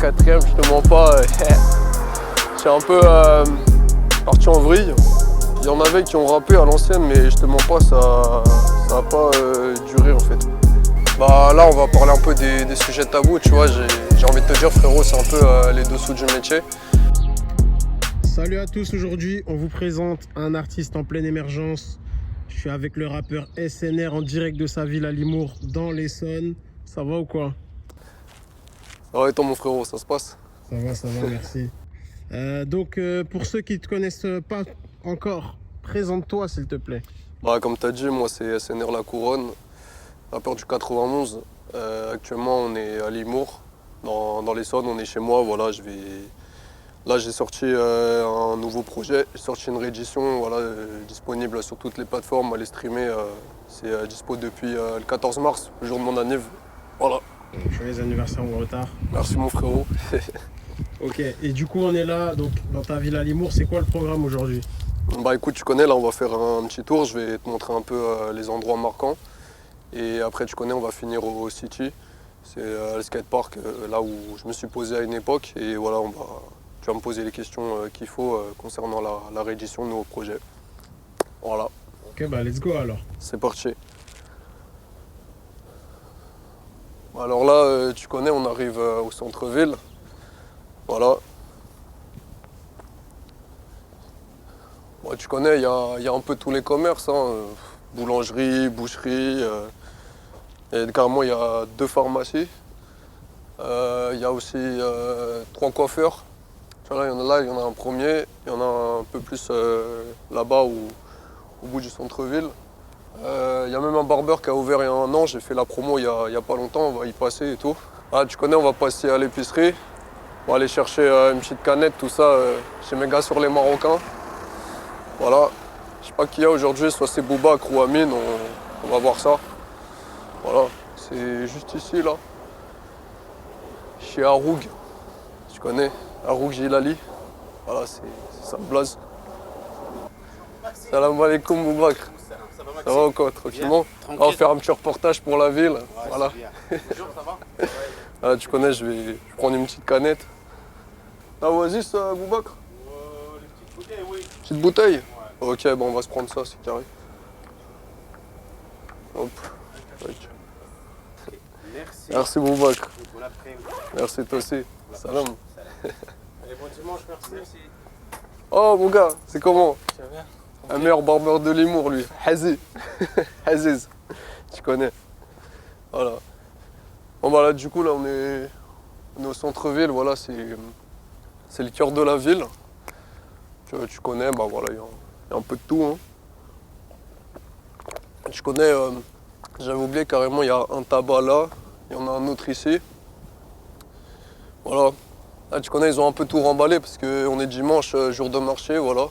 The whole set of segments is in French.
quatrième, je te mens pas, je suis un peu parti en vrille. Il y en avait qui ont rappé à l'ancienne, mais je te mens pas, ça a pas duré en fait. Bah là, on va parler un peu des sujets tabous, tu vois. J'ai envie de te dire, frérot, c'est un peu les dessous du métier. Salut à tous, aujourd'hui on vous présente un artiste en pleine émergence. Je suis avec le rappeur SNR en direct de sa ville à Limours dans l'Essonne. Ça va ou quoi? Ça va et toi mon frérot, ça se passe? Ça va, merci. Pour ceux qui ne te connaissent pas encore, présente-toi s'il te plaît. Bah comme t'as dit, moi c'est SNR La Couronne, rappeur du 91. Actuellement on est à Limours, dans l'Essonne, on est chez moi, voilà, Là j'ai sorti un nouveau projet, j'ai sorti une réédition, voilà, disponible sur toutes les plateformes, allez streamer, c'est dispo depuis le 14 mars, le jour de mon anniv. Voilà. Joyeux anniversaire en retard. Merci mon frérot. Ok, et du coup on est là, donc dans ta ville à Limours, c'est quoi le programme aujourd'hui? Bah écoute, tu connais, là on va faire un petit tour, je vais te montrer un peu les endroits marquants. Et après tu connais, on va finir au City, c'est le skatepark, là où je me suis posé à une époque. Et voilà, tu vas me poser les questions qu'il faut concernant la réédition de nos projets. Voilà. Ok, bah let's go alors. C'est parti. Alors là, tu connais, on arrive au centre-ville. Voilà. Bon, tu connais, il y a un peu tous les commerces, hein, boulangerie, boucherie. Et carrément, il y a 2 pharmacies. Il y a aussi 3 coiffeurs. Tu vois, il y en a un premier, il y en a un peu plus là-bas au bout du centre-ville. Il y a même un barber qui a ouvert il y a un an, j'ai fait la promo il y a pas longtemps, on va y passer et tout. Ah, tu connais, on va passer à l'épicerie, on va aller chercher une petite canette, tout ça, chez mes gars sur les Marocains. Voilà, je sais pas qui y a aujourd'hui, soit c'est Bouba ou Amine, on va voir ça. Voilà, c'est juste ici là, chez Haroug, tu connais, Haroug Gilali. Voilà, c'est ça me blaze. Salam alaikum Moubakr. Ça va ou quoi, tranquillement? On va faire un petit reportage pour la ville. Voilà. Bonjour, ça va? Voilà, tu connais, je vais prendre une petite canette. Ah, Oasis, Boubacar? Les petites bouteilles, oui. Petite bouteille? Ok, bon, on va se prendre ça, c'est carré. Hop. Ok. Merci. Merci Boubacar. Bon après-midi. Merci toi aussi. Salam. Allez, bon dimanche, merci. Oh mon gars, c'est comment? Ça va bien? Un meilleur barbeur de l'humour lui. Hazi. Aziz. Tu connais. Voilà. Bon bah là du coup là on est au centre-ville, voilà, c'est le cœur de la ville. Tu connais, bah voilà, il y a un peu de tout. Hein. Tu connais, j'avais oublié carrément, il y a un tabac là, il y en a un autre ici. Voilà. Là tu connais, ils ont un peu tout remballé parce qu'on est dimanche, jour de marché, voilà.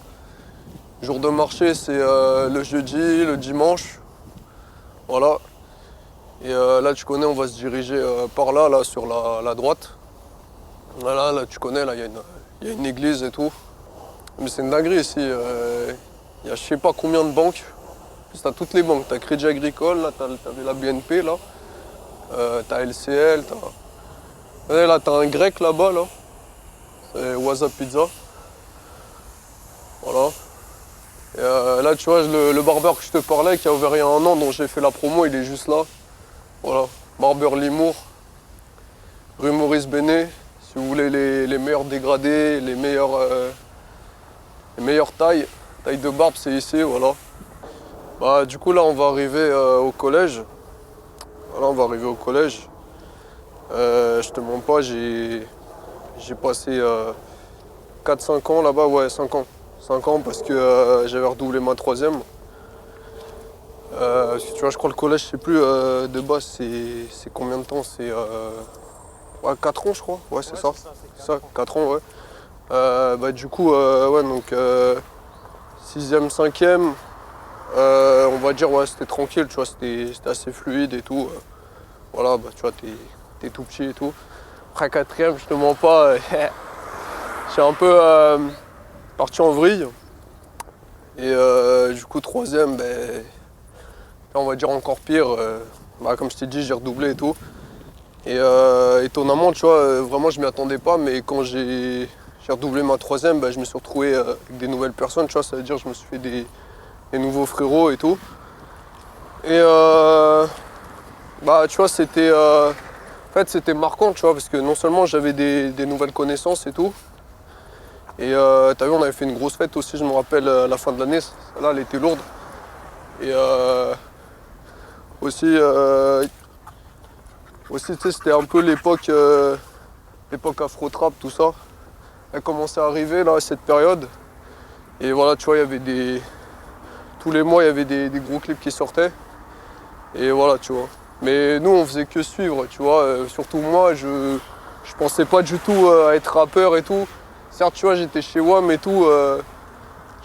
Jour de marché, c'est le jeudi, le dimanche. Voilà. Et là, tu connais, on va se diriger par là, là, sur la droite. Voilà, là, tu connais, là, il y a une église et tout. Mais c'est une dinguerie ici. Il y a je sais pas combien de banques. Tu as toutes les banques. Tu as Crédit Agricole, là, tu as la BNP, là. Tu as LCL, là, tu as un grec là-bas, là. C'est Waza Pizza. Voilà. Et là, tu vois, le barbeur que je te parlais, qui a ouvert il y a un an, dont j'ai fait la promo, il est juste là. Voilà. Barbeur Limours, rue Maurice Bénet. Si vous voulez les meilleurs dégradés, les meilleures tailles de barbe, c'est ici, voilà. Bah, du coup, là, on va arriver au collège. Voilà, on va arriver au collège. Je te mens pas, j'ai passé 4-5 ans là-bas, ouais, 5 ans. 5 ans parce que j'avais redoublé ma 3e. Tu vois, je crois le collège, je sais plus, de base, c'est combien de temps? C'est 4 ans, je crois. Ouais, c'est ça. C'est ça, 4 ans, ouais. Bah, du coup, ouais, donc 6e, 5e, on va dire, ouais, c'était tranquille, tu vois, c'était assez fluide et tout. Voilà, bah, tu vois, t'es tout petit et tout. Après 4e, je te mens pas, je suis un peu parti en vrille. Et du coup, 3e, ben, on va dire encore pire. Bah, comme je t'ai dit, j'ai redoublé et tout. Et étonnamment, tu vois, vraiment je m'y attendais pas, mais quand j'ai redoublé ma troisième, bah, je me suis retrouvé avec des nouvelles personnes, tu vois, ça veut dire que je me suis fait des nouveaux frérots et tout. Et bah tu vois, c'était en fait c'était marquant, tu vois, parce que non seulement j'avais des nouvelles connaissances et tout, et t'as vu, on avait fait une grosse fête aussi, je me rappelle, à la fin de l'année, là elle était lourde. Et aussi, aussi tu sais, c'était un peu l'époque afro-trap, tout ça. Elle commençait à arriver là, à cette période. Et voilà, tu vois, il y avait tous les mois, il y avait des gros clips qui sortaient. Et voilà, tu vois. Mais nous, on faisait que suivre, tu vois. Surtout moi, je pensais pas du tout à être rappeur et tout. Certes, tu vois, j'étais chez WAM et tout.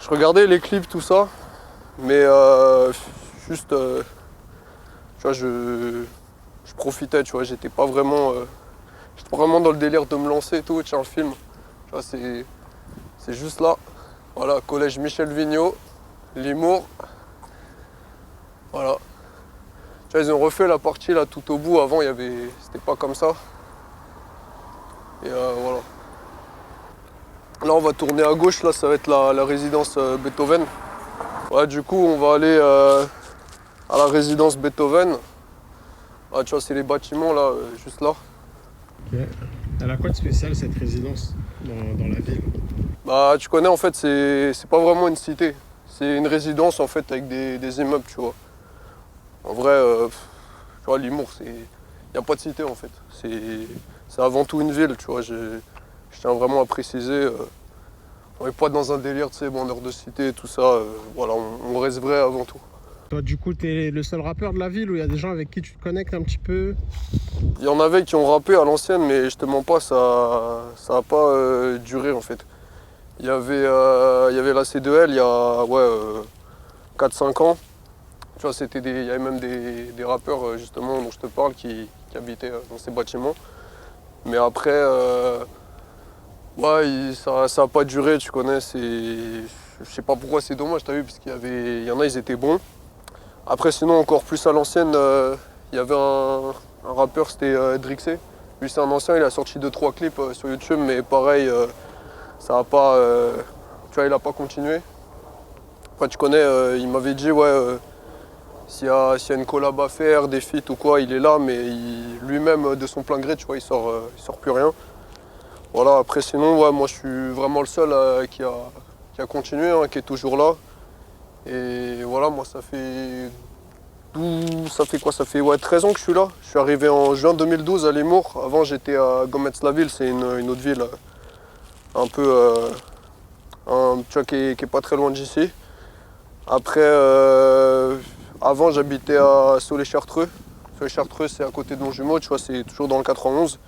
Je regardais les clips, tout ça. Mais juste, tu vois, je profitais, tu vois. J'étais pas vraiment dans le délire de me lancer et tout. Tiens, le film, tu vois, c'est juste là. Voilà, collège Michel Vigneault, Limours. Voilà. Tu vois, ils ont refait la partie là tout au bout. Avant, c'était pas comme ça. Et voilà. Là, on va tourner à gauche. Là, ça va être la résidence Beethoven. Ouais, du coup, on va aller à la résidence Beethoven. Ah, tu vois, c'est les bâtiments là, juste là. Ok. Elle a quoi de spécial cette résidence dans la ville? Bah, tu connais, en fait, c'est pas vraiment une cité. C'est une résidence en fait avec des immeubles, tu vois. En vrai, tu vois, Limours, il n'y a pas de cité en fait. C'est avant tout une ville, tu vois. Je tiens vraiment à préciser. On n'est pas dans un délire, tu sais, bandeur de cité, tout ça. Voilà, on reste vrai avant tout. Toi, du coup, t'es le seul rappeur de la ville ou il y a des gens avec qui tu te connectes un petit peu? Il y en avait qui ont rappé à l'ancienne, mais je te mens pas, ça a pas duré en fait. Il y avait la C2L il y a ouais, 4-5 ans. Tu vois, il y avait même des rappeurs justement dont je te parle qui habitaient dans ces bâtiments. Mais après, ouais, ça a pas duré, tu connais. Je sais pas pourquoi, c'est dommage, t'as vu, parce il y en a, ils étaient bons. Après, sinon, encore plus à l'ancienne, il y avait un rappeur, c'était Drixé. Lui, c'est un ancien, il a sorti 2-3 clips sur YouTube, mais pareil, ça a pas. Tu vois, il a pas continué. Après, tu connais, il m'avait dit, ouais, s'il y a une collab à faire, des feats ou quoi, il est là, mais lui-même, de son plein gré, tu vois, il sort plus rien. Voilà, après, sinon, ouais, moi, je suis vraiment le seul qui a continué, hein, qui est toujours là. Et voilà, moi, ça fait quoi? Ça fait ouais, 13 ans que je suis là. Je suis arrivé en juin 2012 à Limours. Avant, j'étais à Gometz-la-Ville, c'est une autre ville un peu, tu vois, qui est pas très loin d'ici. Après, avant, j'habitais à Soleil-Chartreux. Soleil-Chartreux, c'est à côté de mon jumeau, tu vois, c'est toujours dans le 91.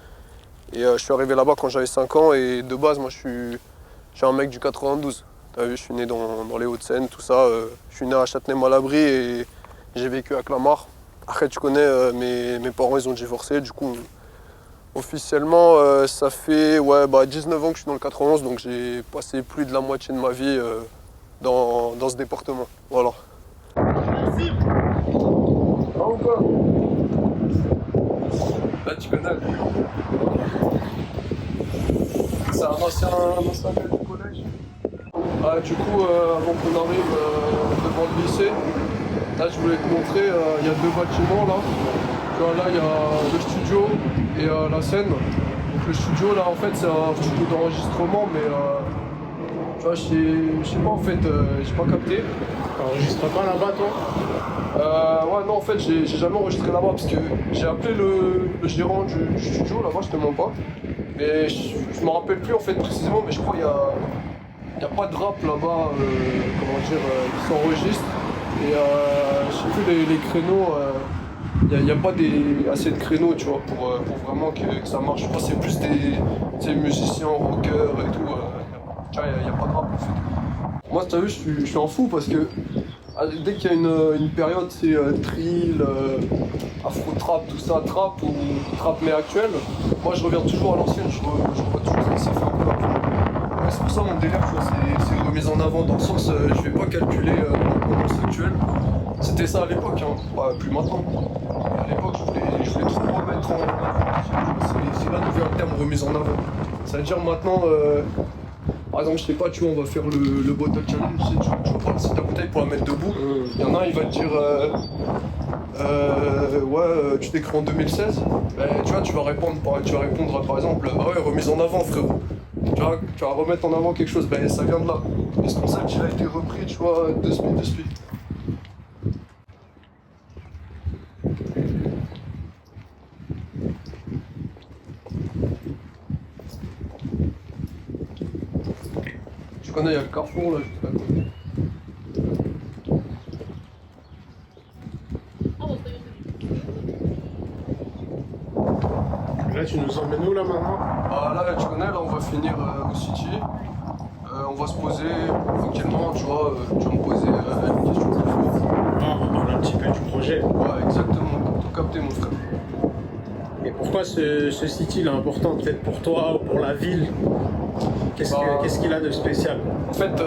Et je suis arrivé là-bas quand j'avais 5 ans. Et de base, moi, je suis un mec du 92. T'as vu, je suis né dans les Hauts-de-Seine, tout ça. Je suis né à Châtenay-Malabry et j'ai vécu à Clamart. Après, tu connais, mes parents, ils ont divorcé. Du coup, officiellement, ça fait ouais, 19 ans que je suis dans le 91. Donc, j'ai passé plus de la moitié de ma vie dans ce département. Voilà. Là, tu connais. C'est un ancien gars du collège. Ah, du coup, avant qu'on arrive devant le lycée, là je voulais te montrer, il y a deux bâtiments là. Tu vois, là il y a le studio et la scène. Donc le studio là en fait c'est un studio d'enregistrement, mais tu vois, je sais pas en fait, j'ai pas capté. T'enregistres pas là-bas, toi? Ouais, non, en fait, j'ai jamais enregistré là-bas parce que j'ai appelé le gérant du studio là-bas, je te mens pas. Mais je me rappelle plus en fait précisément, mais je crois qu'il y a pas de rap là-bas, comment dire, qui s'enregistre. Et je sais plus les créneaux, il n'y a pas assez de créneaux, tu vois, pour vraiment que ça marche. Je crois que c'est plus des musiciens, rockers et tout. Tu vois, il n'y a pas de rap en fait. Moi, tu as vu, je suis en fou parce que dès qu'il y a une période, c'est drill, afro-trap, tout ça, trap ou trap mais actuel, moi je reviens toujours à l'ancienne, je revois toujours ce qui s'est fait un peu avant. Ouais, c'est pour ça mon délire, tu vois, c'est une remise en avant dans le sens, je vais pas calculer mon tendance actuelle. C'était ça à l'époque, hein, pas plus maintenant. À l'époque, je voulais trop remettre en avant. remise en avant. Ça veut dire maintenant, par exemple, je sais pas, tu vois, on va faire le bottle challenge, tu vas passer ta bouteille pour la mettre debout. Il y en a un, il va te dire, ouais, tu t'écris en 2016. Ben, tu vois, tu vas répondre par exemple, ah ouais, remise en avant, frérot. Tu vas remettre en avant quelque chose, ben ça vient de là. Et ce concept, il a été repris, tu vois, de suite. Tu connais, il y a le Carrefour là, juste à côté. Là, tu nous emmènes où là maintenant? Ah, là, tu connais, là, on va finir au City. On va se poser tranquillement, tu vois, tu vas me poser une question qu'il faut. Ah, on parle un petit peu du projet. Ouais, exactement, t'as tout capté, mon frère. Et pourquoi ce site il est important peut-être pour toi ou pour la ville? Qu'est-ce qu'il a de spécial? En fait,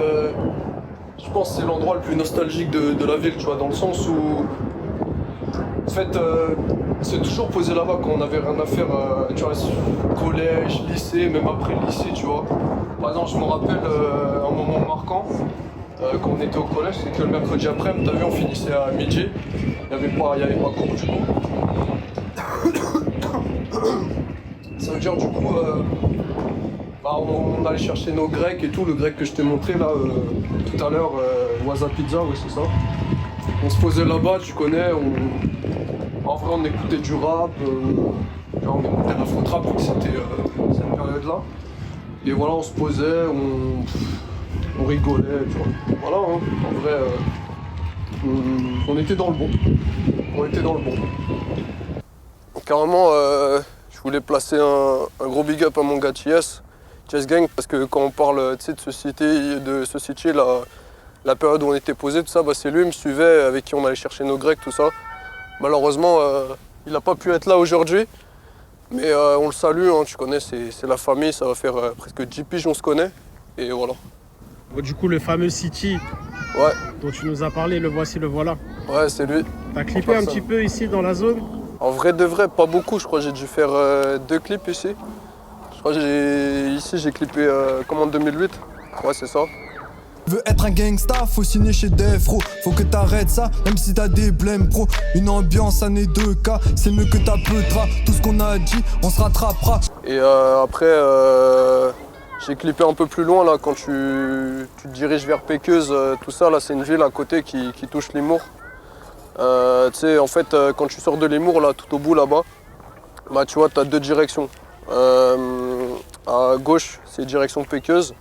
je pense que c'est l'endroit le plus nostalgique de la ville, tu vois, dans le sens où, en fait, c'est toujours posé là-bas quand on avait rien à faire, tu vois, collège, lycée, même après le lycée, tu vois. Par exemple, je me rappelle un moment marquant, quand on était au collège, c'est que le mercredi après-midi, t'as vu, on finissait à midi, il n'y avait pas cours du coup. Ça veut dire du coup, on allait chercher nos grecs et tout, le grec que je t'ai montré là tout à l'heure, Waza Pizza, ouais c'est ça. On se posait là-bas, tu connais, en vrai on écoutait du rap, genre, on écoutait la faute rap vu que c'était cette période-là. Et voilà, on se posait, on rigolait, tu vois. Voilà, hein, en vrai, on était dans le bon. On était dans le bon. Carrément, je voulais placer un gros big up à mon gars Chess Gang, parce que quand on parle de ce city, la période où on était posé, tout ça, bah, c'est lui, il me suivait, avec qui on allait chercher nos grecs, tout ça. Malheureusement, il n'a pas pu être là aujourd'hui, mais on le salue, hein, tu connais, c'est la famille, ça va faire presque 10 piges, on se connaît, et voilà. Bon, du coup, le fameux City Ouais, dont tu nous as parlé, le voici, le voilà. ouais, c'est lui. T'as clippé un petit peu ici dans la zone? En vrai de vrai, pas beaucoup, je crois que j'ai dû faire 2 clips ici. Je crois que ici j'ai clippé comme en 2008, ouais c'est ça. Veux être un gangsta, faut signer chez Defro. Faut que t'arrêtes ça, même si t'as des blèmes pro. Une ambiance, un et deux cas, c'est mieux que ta peutra. Tout ce qu'on a dit, on se rattrapera. Et après, j'ai clippé un peu plus loin là, quand tu te diriges vers Péqueuse, tout ça là, c'est une ville à côté qui touche Limours. Tu sais, en fait, quand tu sors de Limours là, tout au bout là-bas, bah tu vois, t'as 2 directions. À gauche, c'est direction Péqueuse.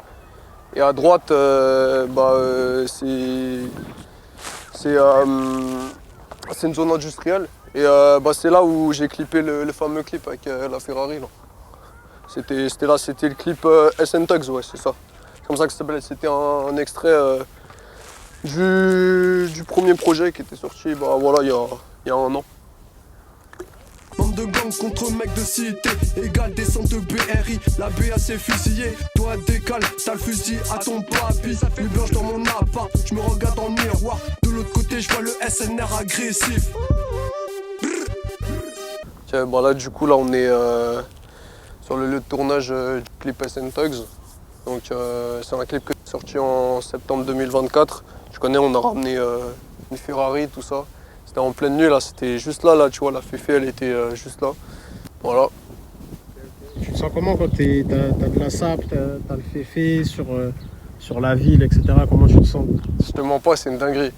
Et à droite, c'est une zone industrielle. Et c'est là où j'ai clippé le fameux clip avec la Ferrari. C'était le clip SN Tugs, ouais, c'est ça. C'est comme ça que ça s'appelait. C'était un extrait du premier projet qui était sorti il y a un an. Bande de gangs contre mec de cité, égal descente de BRI, la BA s'est fusillée, toi décale, t'as le fusil à ton papy, nuit blanche dans mon appart, je me regarde dans le miroir, de l'autre côté je vois le SNR agressif. Tiens, là du coup là on est sur le lieu de tournage du clip SN Tugs. Donc c'est un clip qui est sorti en septembre 2024. Tu connais, on a ramené une Ferrari, tout ça. C'était en pleine nuit là, c'était juste là, tu vois, la féfé elle était juste là. Voilà. Tu te sens comment quand t'as de la sape, t'as le féfé sur la ville, etc. Comment tu te sens? Je te mens pas, c'est une dinguerie.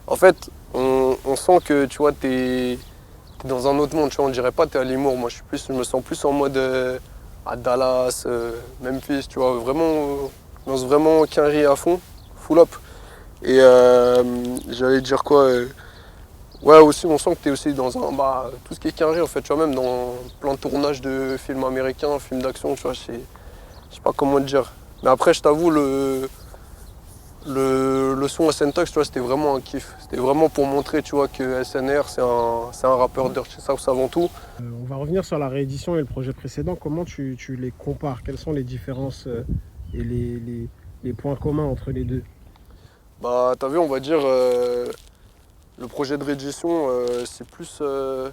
En fait, on sent que tu vois, t'es dans un autre monde, tu vois, on dirait pas t'es à Limours. Moi je me sens plus en mode à Dallas, Memphis, tu vois, vraiment, je lance vraiment Quinry à fond, full up. Et j'allais dire quoi ouais, aussi, on sent que tu es aussi dans tout ce qui est Quinry, en fait, tu vois, même dans plein de tournages de films américains, films d'action, tu vois, je sais pas comment te dire. Mais après, je t'avoue, le son SN Tugs, tu vois, c'était vraiment un kiff. C'était vraiment pour montrer, tu vois, que SNR, c'est un rappeur Dirty South avant tout. On va revenir sur la réédition et le projet précédent. Comment tu les compares? Quelles sont les différences et les points communs entre les deux? Bah, t'as vu, on va dire, le projet de réédition, c'est plus un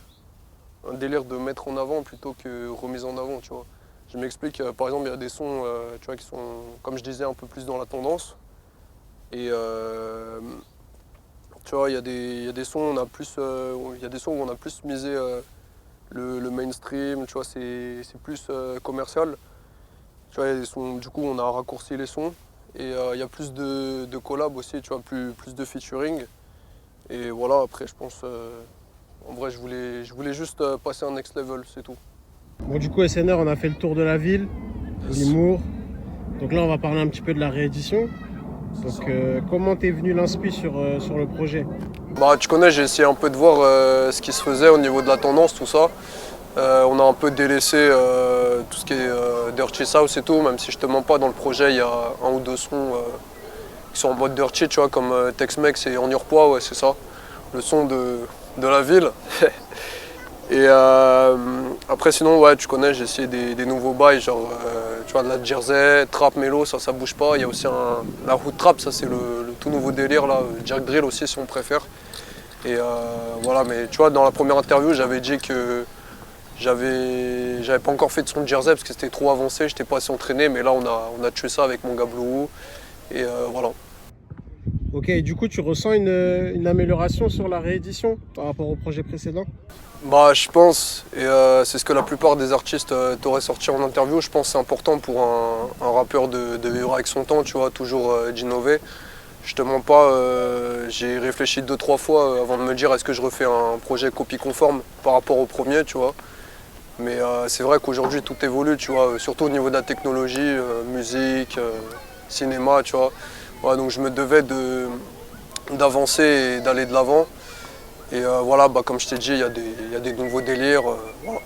délire de mettre en avant plutôt que remise en avant, tu vois. Je m'explique, par exemple, il y a des sons tu vois, qui sont, comme je disais, un peu plus dans la tendance. Et tu vois, il y a des sons, on a plus, il y a des sons où on a plus misé le mainstream, tu vois, c'est plus commercial. Tu vois, il y a des sons, du coup, on a raccourci les sons. Et il y a plus de collab aussi, tu vois, plus de featuring. Et voilà, après, je pense, en vrai, je voulais juste passer un next level, c'est tout. Bon, du coup, SNR, on a fait le tour de la ville, Limours. Donc là, on va parler un petit peu de la réédition. Donc, comment t'es venu l'inspi sur le projet? Bah, tu connais, j'ai essayé un peu de voir ce qui se faisait au niveau de la tendance, tout ça. On a un peu délaissé tout ce qui est Dirty South et tout, même si je te mens pas, dans le projet, il y a un ou deux sons qui sont en mode Dirty, tu vois, comme Tex-Mex et En Urpois, ouais, c'est ça, le son de la ville. Et après, sinon, ouais, tu connais, j'ai essayé des nouveaux bails, genre, tu vois, de la Jersey, Trap, Mélo, ça bouge pas. Il y a aussi la Hood Trap, ça c'est le tout nouveau délire, là, Jack Drill aussi, si on préfère. Et voilà, mais tu vois, dans la première interview, j'avais dit que j'avais pas encore fait de son de Jersey parce que c'était trop avancé, j'étais pas assez entraîné, mais là on a tué ça avec mon gars Blue. Et voilà. Ok, et du coup, tu ressens une amélioration sur la réédition par rapport au projet précédent? Bah je pense, et c'est ce que la plupart des artistes t'auraient sorti en interview, je pense que c'est important pour un rappeur de vivre avec son temps, tu vois, toujours d'innover. Je te mens pas, j'ai réfléchi 2-3 fois avant de me dire est-ce que je refais un projet copie conforme par rapport au premier, tu vois. Mais c'est vrai qu'aujourd'hui tout évolue, tu vois, surtout au niveau de la technologie, musique, cinéma, tu vois. Ouais, donc je me devais d'avancer et d'aller de l'avant. Et voilà, bah, comme je t'ai dit, il y a des nouveaux délires. Voilà.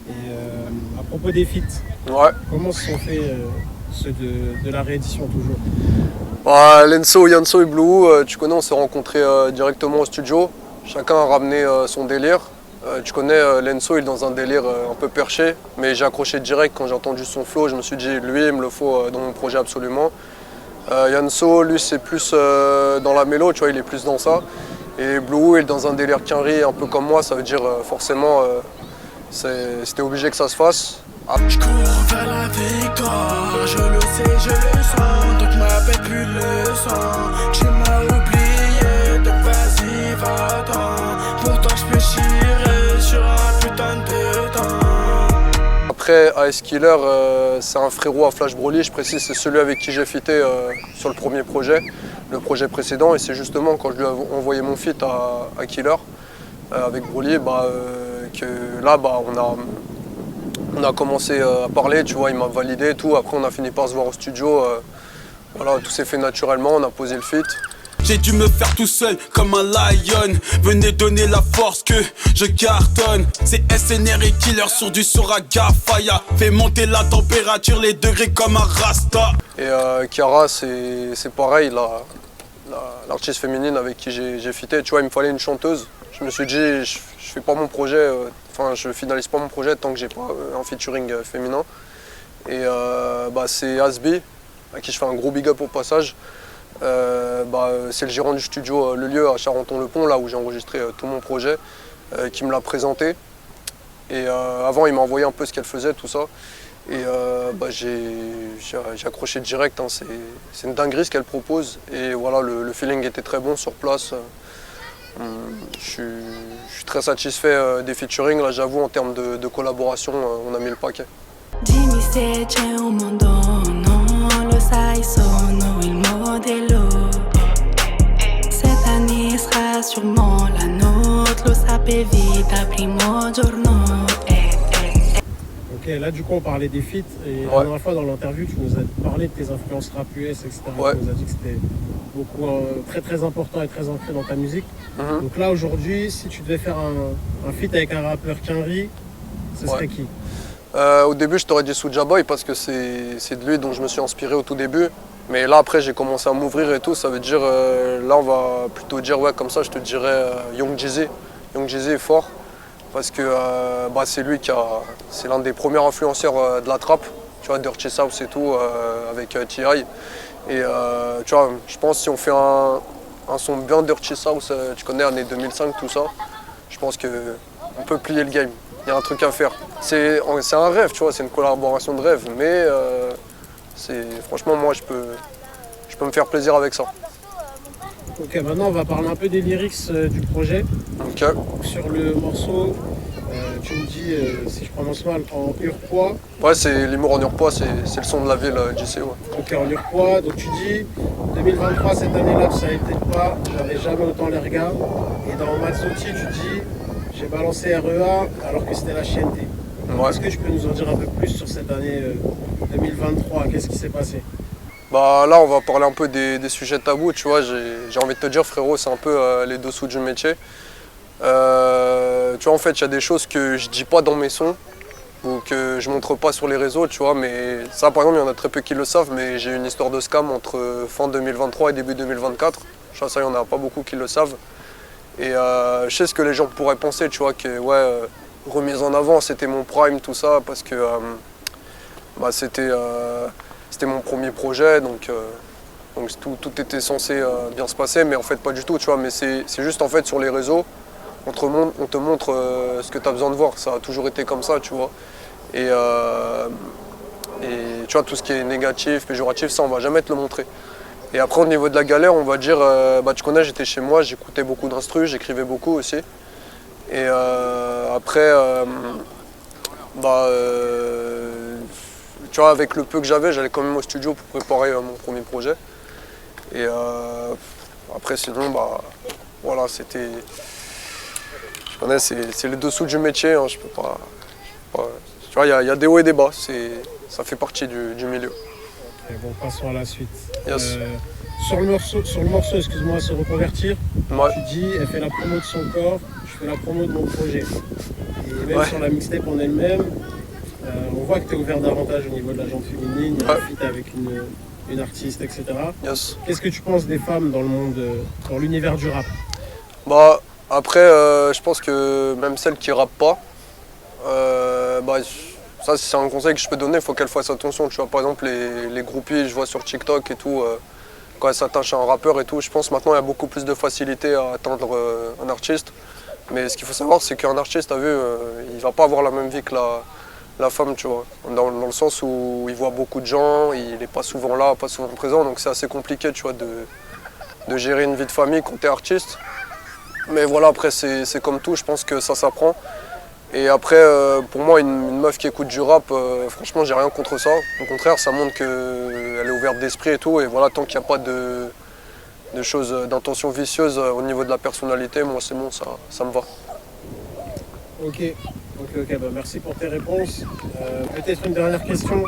Et à propos des feats, Ouais. comment se sont faits ceux de la réédition toujours? Bah, Lenso, Yanso et Blue, tu connais, on s'est rencontrés directement au studio. Chacun a ramené son délire. Tu connais, Lenso, il est dans un délire un peu perché, mais j'ai accroché direct quand j'ai entendu son flow. Je me suis dit, lui, il me le faut dans mon projet absolument. Yanso, lui, c'est plus dans la mélo, tu vois, il est plus dans ça. Et Blue, il est dans un délire quinri, un peu comme moi, ça veut dire forcément, c'était obligé que ça se fasse. Ah. Je cours vers la victoire, je le sais, je le sens. Donc m'appelle plus le sang. Tu m'as oublié, donc vas-y, va-t'en. Pourtant je peux chirer sur un putain de temps. Après, AS Killer, c'est un frérot à Flash Broly, je précise, c'est celui avec qui j'ai fité sur le premier projet, le projet précédent. Et c'est justement quand je lui ai envoyé mon feat à Killer, avec Broly, que là, on a commencé à parler, tu vois, il m'a validé et tout. Après, on a fini par se voir au studio. Voilà, tout s'est fait naturellement, on a posé le feat. J'ai dû me faire tout seul comme un lion. Venez donner la force que je cartonne. C'est SNR et Killer sur du Soraga Faya. Fais monter la température, les degrés comme un rasta. Et Kiara, c'est pareil, l'artiste féminine avec qui j'ai fité. Tu vois, il me fallait une chanteuse. Je me suis dit, je fais pas mon projet, je finalise pas mon projet tant que j'ai pas un featuring féminin. Et c'est Asbi, à qui je fais un gros big up au passage. C'est le gérant du studio Le Lieu à Charenton-le-Pont, là où j'ai enregistré tout mon projet, qui me l'a présenté. Et avant, il m'a envoyé un peu ce qu'elle faisait, tout ça. Et j'ai accroché direct, hein. C'est une dinguerie ce qu'elle propose. Et voilà, le feeling était très bon sur place. Je suis très satisfait des featuring, là j'avoue, en termes de collaboration, on a mis le paquet. Dimmi se c'è un mondo, non lo sai, sono il modello. Cette année sera sûrement la nôtre, lo sapevi da primo giorno. Ok, là du coup on parlait des feats et la dernière fois dans l'interview tu nous as parlé de tes influences rap US, etc. Ouais. Tu nous as dit que c'était beaucoup très important et très ancré dans ta musique. Donc là aujourd'hui, si tu devais faire un feat avec un rappeur quinri, ce serait qui? Au début je t'aurais dit Soulja Boy parce que c'est de lui dont je me suis inspiré au tout début. Mais là après j'ai commencé à m'ouvrir et tout, ça veut dire, là on va plutôt dire, ouais comme ça je te dirais Young Jeezy. Young Jeezy est fort. Parce que c'est lui c'est l'un des premiers influenceurs de la trappe, tu vois, Dirty South et tout, avec T.I. Et tu vois, je pense que si on fait un son bien Dirty South, tu connais, années 2005, tout ça, je pense qu'on peut plier le game. y a un truc à faire. C'est un rêve, tu vois, c'est une collaboration de rêve, mais franchement, moi, je peux me faire plaisir avec ça. Ok, maintenant on va parler un peu des lyrics du projet. Ok. Sur le morceau, tu me dis, si je prononce mal, en Urpois. Ouais, c'est l'humour en Urpois, c'est le son de la ville, JC, ouais. Ok, en Urpois, donc tu dis, 2023, cette année-là, ça a été pas, j'avais jamais autant les regards. Et dans Mazzotti, tu dis, j'ai balancé REA alors que c'était la chienneté. Ouais. Est-ce que tu peux nous en dire un peu plus sur cette année 2023? Qu'est-ce qui s'est passé? Bah là, on va parler un peu des sujets tabous, tu vois. J'ai envie de te dire, frérot, c'est un peu les dessous du métier. Tu vois, en fait, il y a des choses que je dis pas dans mes sons ou que je montre pas sur les réseaux, tu vois. Mais ça, par exemple, il y en a très peu qui le savent, mais j'ai une histoire de scam entre fin 2023 et début 2024. Je vois, ça, il y en a pas beaucoup qui le savent. Et je sais ce que les gens pourraient penser, tu vois, que ouais, remise en avant, c'était mon prime, tout ça, parce que bah, c'était mon premier projet, donc tout était censé bien se passer, mais en fait pas du tout, tu vois. Mais c'est juste en fait sur les réseaux, on te montre ce que tu as besoin de voir. Ça a toujours été comme ça, tu vois. Et tu vois, tout ce qui est négatif, péjoratif, ça on va jamais te le montrer. Et après au niveau de la galère, on va dire, bah tu connais, j'étais chez moi, j'écoutais beaucoup d'instrus, j'écrivais beaucoup aussi. Et après, tu vois, avec le peu que j'allais quand même au studio pour préparer mon premier projet. Et après, sinon, bah, voilà, c'était... Je connais, c'est le dessous du métier, hein, je peux pas... Tu vois, il y a des hauts et des bas, ça fait partie du milieu. Ok, bon, passons à la suite. Yes. Sur le morceau, excuse-moi, se reconvertir, Ouais. tu dis, elle fait la promo de son corps, je fais la promo de mon projet. Et même Ouais. sur la mixtape en elle-même, on voit que tu es ouvert davantage au niveau de la gente féminine, il y a un Ouais. feat avec une artiste, etc. Yes. Qu'est-ce que tu penses des femmes dans le monde, dans l'univers du rap? Bah, après, je pense que même celles qui rappent pas, bah, ça c'est un conseil que je peux donner, il faut qu'elles fassent attention. Tu vois, par exemple, les groupies, je vois sur TikTok et tout, quand elles s'attachent à un rappeur et tout, je pense maintenant il y a beaucoup plus de facilité à atteindre un artiste. Mais ce qu'il faut savoir, c'est qu'un artiste, t'as vu, il va pas avoir la même vie que la femme, tu vois. Dans le sens où il voit beaucoup de gens, il n'est pas souvent là, pas souvent présent, donc c'est assez compliqué, tu vois, de gérer une vie de famille quand tu es artiste. Mais voilà, après, c'est comme tout, je pense que ça s'apprend. Et après, pour moi, une meuf qui écoute du rap, franchement, j'ai rien contre ça. Au contraire, ça montre qu'elle est ouverte d'esprit et tout. Et voilà, tant qu'il n'y a pas de choses, d'intentions vicieuses au niveau de la personnalité, moi, c'est bon, ça me va. Ok, bah merci pour tes réponses. Peut-être une dernière question.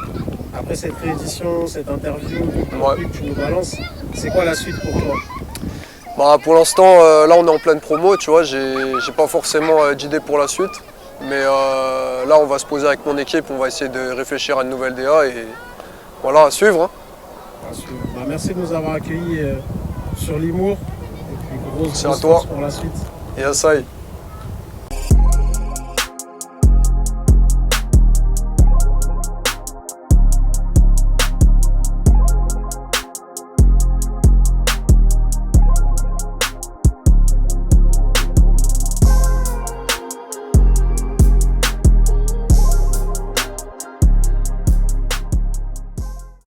Après cette réédition, cette interview, Ouais. que tu nous balances, c'est quoi la suite pour toi? Bah, pour l'instant, là, on est en pleine promo, tu vois. J'ai pas forcément d'idée pour la suite. Mais là, on va se poser avec mon équipe, on va essayer de réfléchir à une nouvelle DA et voilà, à suivre. Hein. Bah, merci de nous avoir accueillis sur l'humour. Et puis grosse C'est à toi. force pour la suite. Et à ça.